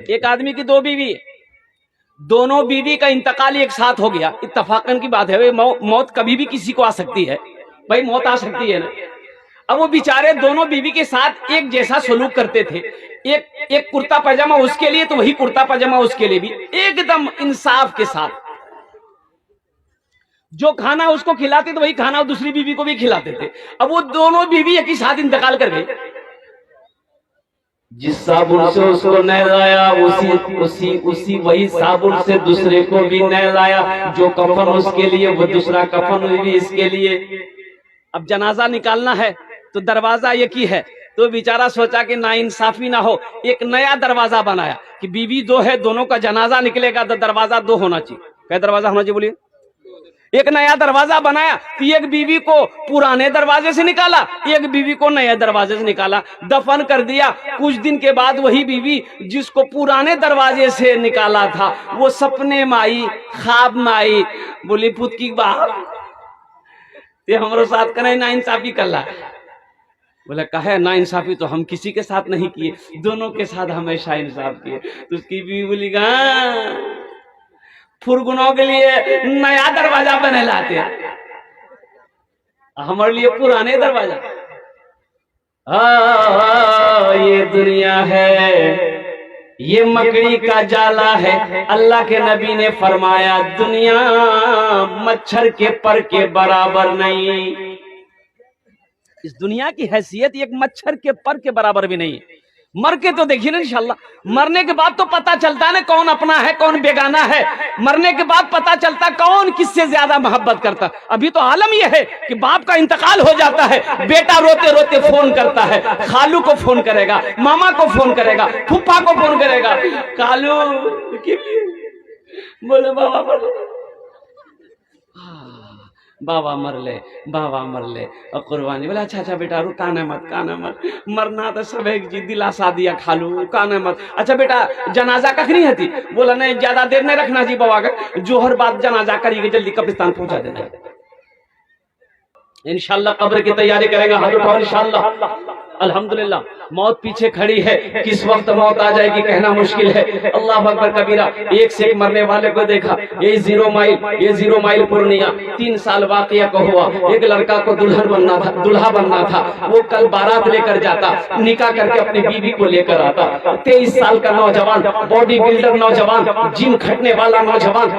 एक आदमी की दो बीवी, दोनों बीवी का इंतकाल एक साथ हो गया, इत्तफाकन की बात है, मौत कभी भी किसी को आ सकती है, भाई मौत आ सकती है ना। अब वो बेचारे दोनों बीवी के साथ एक जैसा सलूक करते थे, एक कुर्ता पजामा उसके लिए तो वही कुर्ता पजामा उसके लिए भी, एकदम इंसाफ के साथ। जो खाना उसको खिलाते थे वही खाना दूसरी बीवी को भी खिलाते थे। अब वो दोनों बीवी एक ही साथ इंतकाल कर गई। जिस साबुन से उसको नहलाया उसी वही साबुन से दूसरे को भी नहलाया। जो कफन उसके लिए वो दूसरा कफन भी इसके लिए। अब जनाजा निकालना है तो दरवाजा एक ही है, तो बेचारा सोचा कि नाइंसाफी ना हो, एक नया दरवाजा बनाया कि बीवी दो है, दोनों का जनाजा निकलेगा तो दरवाजा दो होना चाहिए। क्या दरवाजा होना चाहिए बोलिए? एक नया दरवाजा बनाया तो एक बीवी को पुराने दरवाजे से निकाला, एक बीवी को नए दरवाजे से निकाला, दफन कर दिया। कुछ दिन के बाद वही बीवी जिसको पुराने दरवाजे से निकाला था वो सपने में आई, ख्वाब में आई, बोली पुत की बात ये हमारे साथ करे नाइंसाफी कर ला। बोले कहे नाइंसाफी तो हम किसी के साथ नहीं किए, दोनों के साथ हमेशा इंसाफ किए। तो उसकी बीवी बोली फुरगुनों के लिए नया दरवाजा बने लाते हैं, हमारे लिए पुराने दरवाजा। ये दुनिया है, ये मकड़ी का जाला है। अल्लाह के नबी ने फरमाया दुनिया मच्छर के पर के बराबर नहीं। इस दुनिया की हैसियत एक मच्छर के पर के बराबर भी नहीं है। मर के तो देखिए ना इंशाल्लाह, मरने के बाद तो पता चलता है ना कौन अपना है कौन बेगाना है। मरने के बाद पता चलता कौन किससे ज्यादा मोहब्बत करता। अभी तो आलम यह है कि बाप का इंतकाल हो जाता है, बेटा रोते रोते फोन करता है, खालू को फोन करेगा, मामा को फोन करेगा, फूफा को फोन करेगा, कालू बोले बाबा मर ले, बाबा मर ले, और कुर्बानी। बोले अच्छा बेटा रू काने मत, मरना तो सब एक जी दिलासा दिया खालू, काने मत। अच्छा बेटा जनाजा कखनी हती? बोला नहीं ज्यादा देर नहीं रखना जी बाबा का, जोहर बाद जनाजा करिए, जल्दी कब्रिस्तान पहुंचा देना। इंशाल्लाह कब्र की तैयारी करेगा हाथ उठाओ इंशाल्लाह। अल्हम्दुलिल्लाह मौत पीछे खड़ी है, किस वक्त मौत आ जाएगी कहना मुश्किल है। अल्लाह अकबर कबीरा। एक से एक मरने वाले को देखा। ये 0 माइल पूर्णिया 3 साल वाकया को हुआ। एक लड़का को दूल्हा बनना था, वो कल बारात लेकर जाता, निकाह करके अपनी बीवी को लेकर आता। 23 साल का नौजवान, बॉडी बिल्डर नौजवान, जिम खटने वाला नौजवान,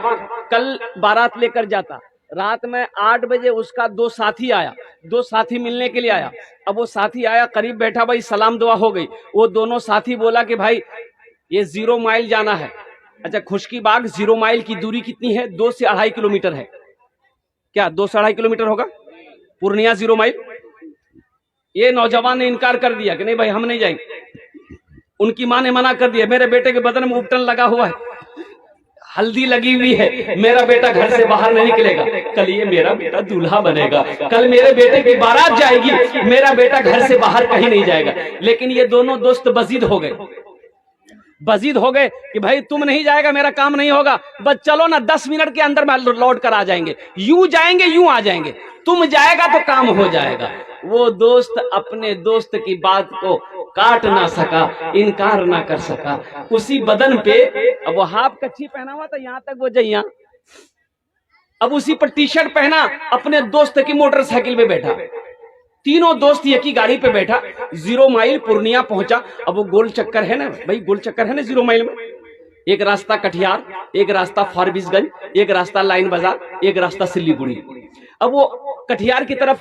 कल बारात लेकर जाता। रात में 8 बजे उसका 2 साथी आया, 2 साथी मिलने के लिए आया। अब वो साथी आया, करीब बैठा, भाई सलाम दुआ हो गई। वो दोनों साथी बोला कि भाई ये 0 माइल जाना है। अच्छा खुशकी बाग 0 माइल की दूरी कितनी है? 2 से 2.5 किलोमीटर है। क्या 2 से 2.5 किलोमीटर होगा पूर्णिया 0 माइल? ये नौजवान ने इनकार कर दिया कि नहीं भाई हम नहीं जाएंगे। उनकी माँ ने मना कर दिया, मेरे बेटे के बदन में उपटन लगा हुआ है, हल्दी लगी हुई है, मेरा बेटा घर से बाहर नहीं निकलेगा। कल ये मेरा बेटा दूल्हा बनेगा, कल मेरे बेटे की बारात जाएगी, मेरा बेटा घर से बाहर कहीं नहीं जाएगा। लेकिन ये दोनों दोस्त बजीद हो गए कि भाई तुम नहीं जाएगा मेरा काम नहीं होगा, बस चलो ना 10 मिनट के अंदर में लौट कर आ जाएंगे, यूं जाएंगे यूं आ जाएंगे, तुम जाएगा तो काम हो जाएगा। वो दोस्त अपने दोस्त की बात को काट ना सका, इनकार ना कर सका। उसी बदन पे अब वो हाफ कच्छी पहना हुआ था, यहां तक वो जइया, अब उसी पर टी-शर्ट पहना, अपने दोस्त की मोटरसाइकिल पे बैठा। तीनों दोस्त एक ही गाड़ी पे बैठा, 0 माइल पूर्णिया पहुंचा। अब वो गोल चक्कर है ना भाई, गोल चक्कर है ना 0 माइल में, एक रास्ता कटिहार, एक रास्ता फारबिसगंज, एक रास्ता लाइन बाजार, एक रास्ता सिल्लीगुड़ी। अब वो कटिहार की तरफ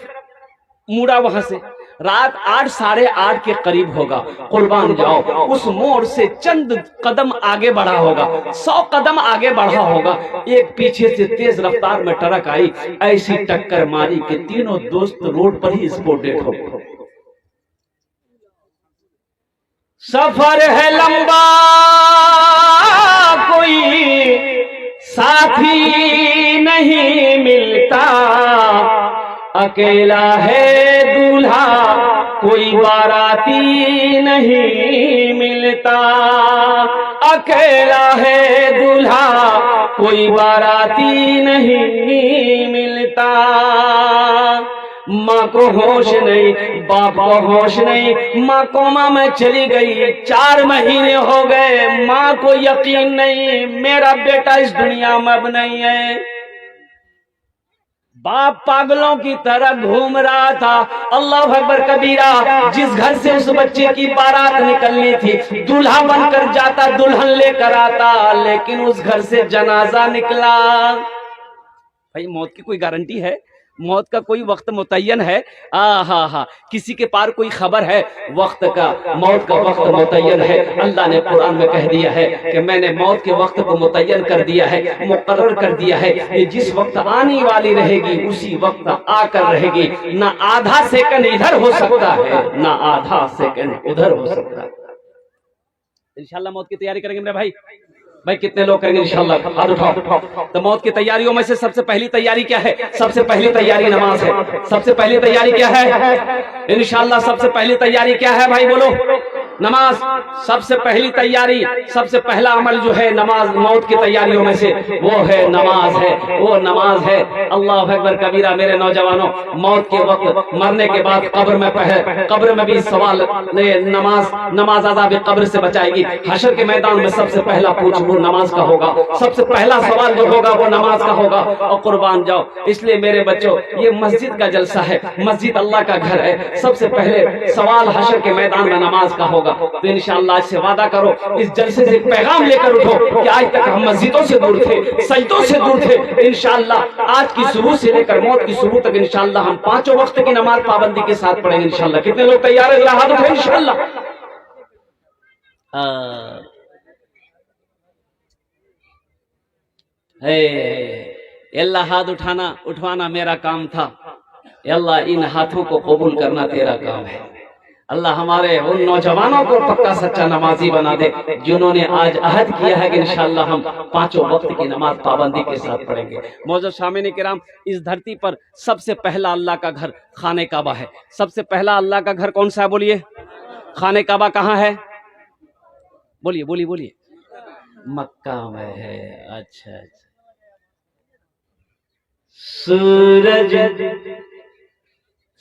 मुड़ा, वहां से रात 8 साढ़े 8 के करीब होगा। कुर्बान जाओ, उस मोड़ से चंद कदम आगे बढ़ा होगा, 100 कदम आगे बढ़ा होगा, एक पीछे से तेज रफ्तार में ट्रक आई, ऐसी टक्कर मारी कि तीनों दोस्त रोड पर ही स्पॉट डेड हो गए। सफर है लंबा, कोई साथी नहीं मिलता, अकेला है दूल्हा, कोई बाराती नहीं मिलता। अकेला है दूल्हा, कोई बाराती नहीं मिलता। माँ को होश नहीं, बाप को होश नहीं, माँ कोमा में चली गई, 4 महीने हो गए, माँ को यकीन नहीं मेरा बेटा इस दुनिया में अब नहीं है। बाप पागलों की तरह घूम रहा था। अल्लाह अकबर कबीरा। जिस घर से उस बच्चे की बारात निकलनी थी, दूल्हा बनकर जाता, दुल्हन लेकर आता, लेकिन उस घर से जनाजा निकला। भाई मौत की कोई गारंटी है? मौत का कोई वक्त मुतय्यन है? हा किसी के पार कोई खबर है वक्त का? मौत का वक्त मुतय्यन है। अल्लाह ने कुरान में कह दिया है कि मैंने मौत के वक्त को मुतय्यन कर दिया है, मुकर्रर कर दिया है। ये जिस वक्त आने वाली रहेगी उसी वक्त आकर रहेगी। ना आधा सेकंड इधर हो सकता है, ना आधा सेकंड उधर हो सकता है। इंशाल्लाह मौत की तैयारी करेंगे मेरे भाई कितने लोग करेंगे इंशाल्लाह? हाथ उठाओ। तो मौत की तैयारियों में से सबसे पहली तैयारी क्या है? सबसे पहली तैयारी नमाज है। सबसे पहली तैयारी क्या है? इंशाल्लाह सबसे पहली तैयारी क्या है भाई? बोलो। नमाज। सबसे पहली तैयारी, सबसे पहला अमल जो है नमाज, मौत की तैयारियों में से वो है नमाज है, वो नमाज है। अल्लाह अकबर कबीरा। मेरे नौजवानों, मौत के वक्त मरने के बाद कब्र में भी सवाल, नमाज अज़ाब कब्र से बचाएगी। हशर के मैदान में सबसे पहला पूछ वो नमाज का होगा। सबसे पहला सवाल जो होगा वो नमाज का होगा। और कुर्बान जाओ। इसलिए मेरे बच्चों, ये मस्जिद का जलसा है, मस्जिद अल्लाह का घर है। सबसे पहले सवाल हशर के मैदान में नमाज का होगा। तो इंशाअल्लाह से वादा करो, इस जलसे से पैगाम लेकर उठो कि आज तक हम मस्जिदों से दूर थे, सजदों से दूर थे। इंशाअल्लाह आज की सुबह से लेकर मौत की सुबह तक इंशाअल्लाह हम 5 वक्त की नमाज पाबंदी के साथ पढ़ेंगे इंशाअल्लाह। कितने लोग तैयार है? हाथ उठाएं इंशाअल्लाह। अल्लाह हाथ उठवाना मेरा काम था। अल्लाह इन हाथों को कबूल करना तेरा काम है। अल्लाह हमारे उन नौजवानों को पक्का सच्चा नमाजी बना दे जिन्होंने आज अहद किया है कि इंशाअल्लाह हम 5 वक्त की नमाज पाबंदी के साथ पढ़ेंगे। मौजूद शामिन किराम, इस धरती पर सबसे पहला अल्लाह का घर खाने काबा है। सबसे पहला अल्लाह का घर कौन सा है? बोलिए। खाने काबा कहाँ है? बोलिए। मक्का में है। अच्छा।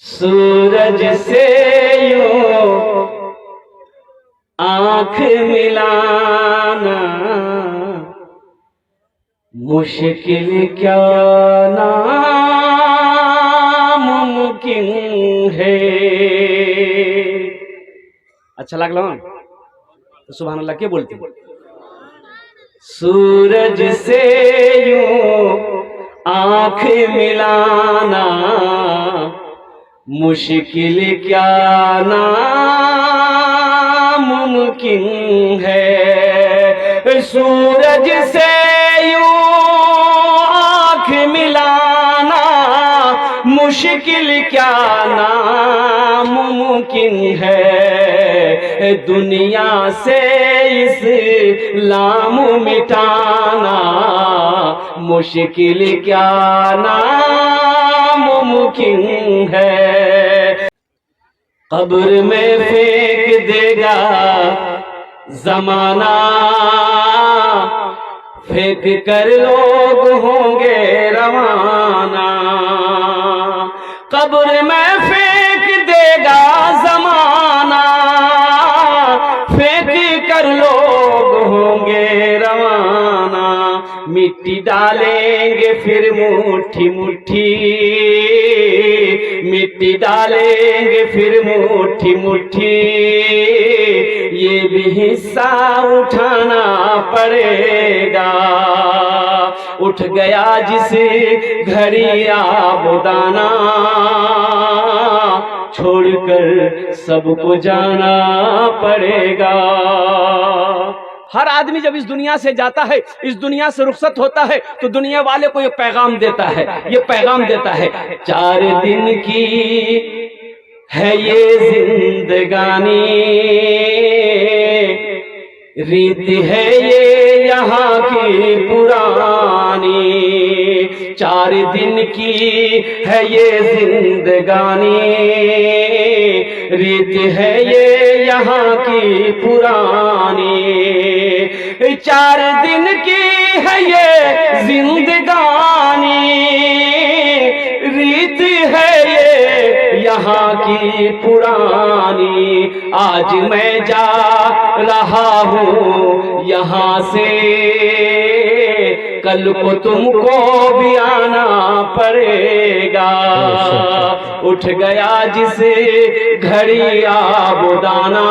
सूरज से यूं आंख मिलाना मुश्किल क्या नामुमकिन है। अच्छा लगला तो सुभान अल्लाह क्या बोलती? सूरज से यूं आंख मिलाना मुश्किल क्या नामुमकिन है। सूरज से यूं आँख मिलाना मुश्किल क्या नामुमकिन है। दुनिया से इस्लाम मिटाना मुश्किल क्या नामुमकिन है। कब्र में फेंक देगा जमाना, फेंक कर लोग होंगे रवाना। कब्र में फेंक देगा जमाना, फेंक कर लोग होंगे रवाना। मिट्टी डालेंगे फिर मुट्ठी मुट्ठी, मिट्टी डालेंगे फिर मुट्ठी मुट्ठी। ये भी हिस्सा उठाना पड़ेगा। उठ गया जिस घड़ी आबुदाना, छोड़कर सबको जाना पड़ेगा। हर आदमी जब इस दुनिया से जाता है, इस दुनिया से रुखसत होता है, तो दुनिया वाले को ये पैगाम देता है, ये पैगाम देता है। 4 दिन की है ये जिंदगानी, रीत है ये यहाँ की पुरानी। 4 दिन की है ये जिंदगानी, रीत है ये यहाँ की पुरानी। 4 दिन की है ये जिंदगानी, रीत है ये जहां की पुरानी, आज मैं जा रहा हूँ यहाँ से, कल को तुमको भी आना पड़ेगा। उठ गया जिसे घड़ी आबुदाना,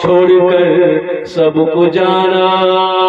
छोड़कर सबको जाना।